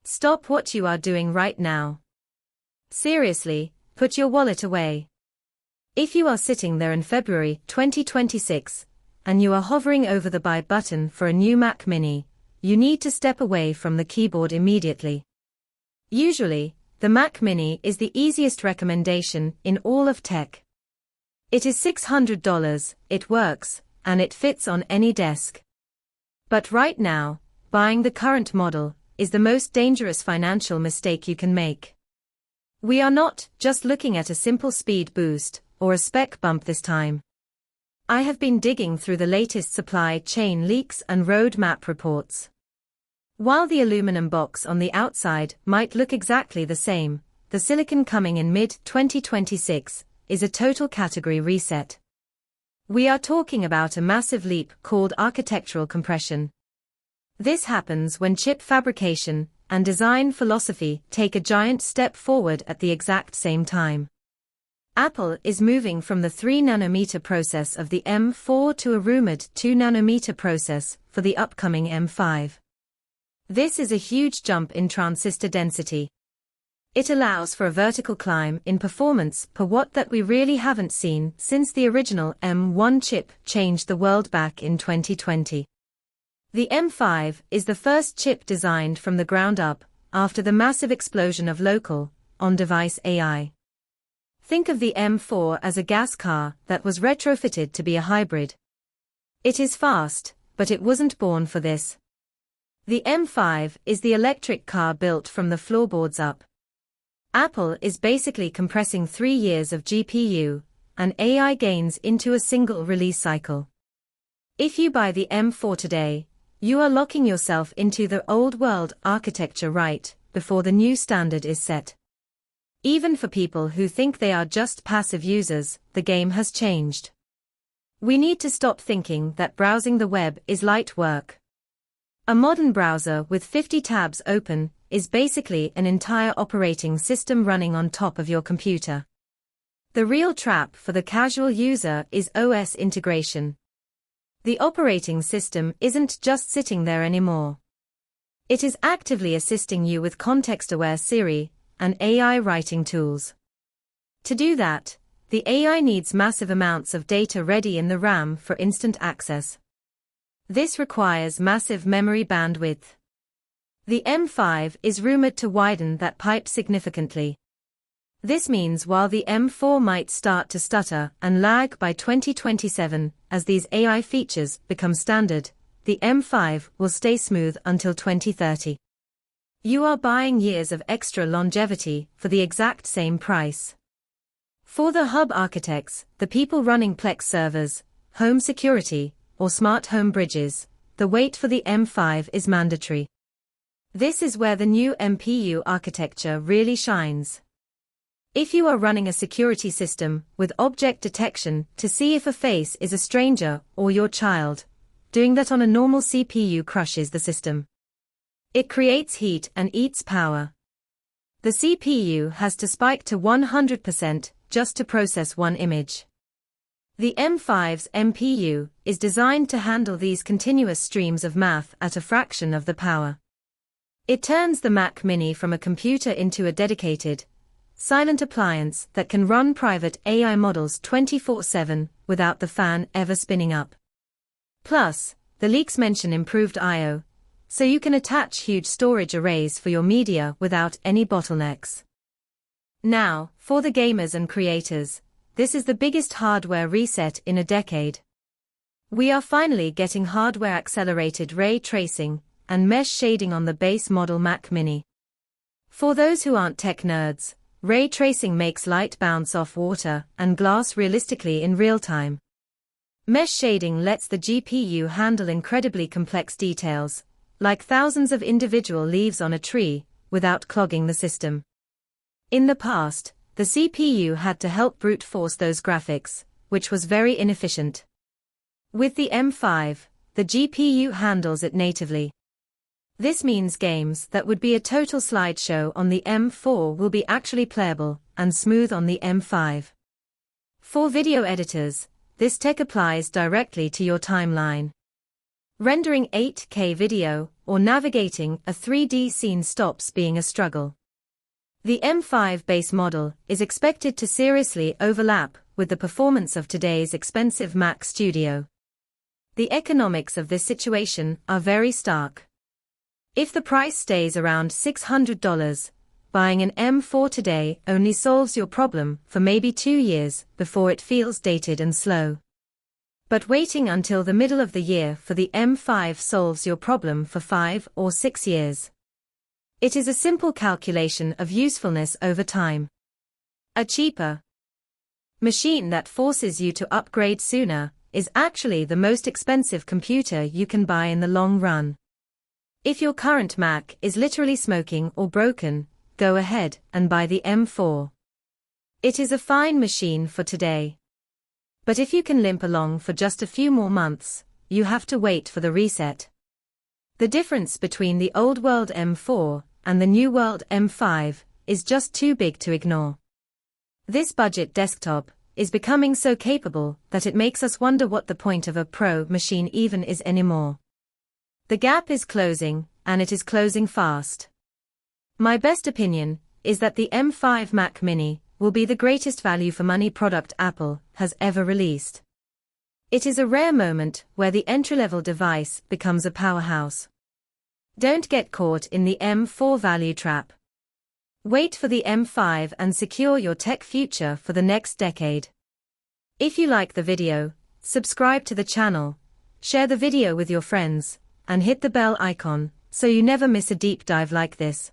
Stop what you are doing right now. Seriously, put your wallet away. If you are sitting there in February 2026, and you are hovering over the buy button for a new Mac Mini, you need to step away from the keyboard immediately. Usually, the Mac Mini is the easiest recommendation in all of tech. It is $600, it works, and it fits on any desk. But right now, buying the current model is the most dangerous financial mistake you can make. We are not just looking at a simple speed boost or a spec bump this time. I have been digging through the latest supply chain leaks and roadmap reports. While the aluminum box on the outside might look exactly the same, the silicon coming in mid-2026 is a total category reset. We are talking about a massive leap called architectural compression. This happens when chip fabrication and design philosophy take a giant step forward at the exact same time. Apple is moving from the 3-nanometer process of the M4 to a rumored 2-nanometer process for the upcoming M5. This is a huge jump in transistor density. It allows for a vertical climb in performance per watt that we really haven't seen since the original M1 chip changed the world back in 2020. The M5 is the first chip designed from the ground up, after the massive explosion of local, on-device AI. Think of the M4 as a gas car that was retrofitted to be a hybrid. It is fast, but it wasn't born for this. The M5 is the electric car built from the floorboards up. Apple is basically compressing 3 years of GPU and AI gains into a single release cycle. If you buy the M4 today, you are locking yourself into the old world architecture right before the new standard is set. Even for people who think they are just passive users, the game has changed. We need to stop thinking that browsing the web is light work. A modern browser with 50 tabs open is basically an entire operating system running on top of your computer. The real trap for the casual user is OS integration. The operating system isn't just sitting there anymore. It is actively assisting you with context-aware Siri and AI writing tools. To do that, the AI needs massive amounts of data ready in the RAM for instant access. This requires massive memory bandwidth. The M5 is rumored to widen that pipe significantly. This means while the M4 might start to stutter and lag by 2027 as these AI features become standard, the M5 will stay smooth until 2030. You are buying years of extra longevity for the exact same price. For the hub architects, the people running Plex servers, home security, or smart home bridges, the wait for the M5 is mandatory. This is where the new MPU architecture really shines. If you are running a security system with object detection to see if a face is a stranger or your child, doing that on a normal CPU crushes the system. It creates heat and eats power. The CPU has to spike to 100% just to process one image. The M5's MPU is designed to handle these continuous streams of math at a fraction of the power. It turns the Mac Mini from a computer into a dedicated, silent appliance that can run private AI models 24/7 without the fan ever spinning up. Plus, the leaks mention improved I/O, so you can attach huge storage arrays for your media without any bottlenecks. Now, for the gamers and creators, this is the biggest hardware reset in a decade. We are finally getting hardware-accelerated ray tracing and mesh shading on the base model Mac Mini. For those who aren't tech nerds, ray tracing makes light bounce off water and glass realistically in real time. Mesh shading lets the GPU handle incredibly complex details, like thousands of individual leaves on a tree, without clogging the system. In the past, the CPU had to help brute force those graphics, which was very inefficient. With the M5, the GPU handles it natively. This means games that would be a total slideshow on the M4 will be actually playable and smooth on the M5. For video editors, this tech applies directly to your timeline. Rendering 8K video or navigating a 3D scene stops being a struggle. The M5 base model is expected to seriously overlap with the performance of today's expensive Mac Studio. The economics of this situation are very stark. If the price stays around $600, buying an M4 today only solves your problem for maybe 2 years before it feels dated and slow. But waiting until the middle of the year for the M5 solves your problem for 5 or 6 years. It is a simple calculation of usefulness over time. A cheaper machine that forces you to upgrade sooner is actually the most expensive computer you can buy in the long run. If your current Mac is literally smoking or broken, go ahead and buy the M4. It is a fine machine for today. But if you can limp along for just a few more months, you have to wait for the reset. The difference between the old world M4 and the new world M5 is just too big to ignore. This budget desktop is becoming so capable that it makes us wonder what the point of a pro machine even is anymore. The gap is closing, and it is closing fast. My best opinion is that the M5 Mac Mini will be the greatest value for money product Apple has ever released. It is a rare moment where the entry-level device becomes a powerhouse. Don't get caught in the M4 value trap. Wait for the M5 and secure your tech future for the next decade. If you like the video, subscribe to the channel, share the video with your friends, and hit the bell icon so you never miss a deep dive like this.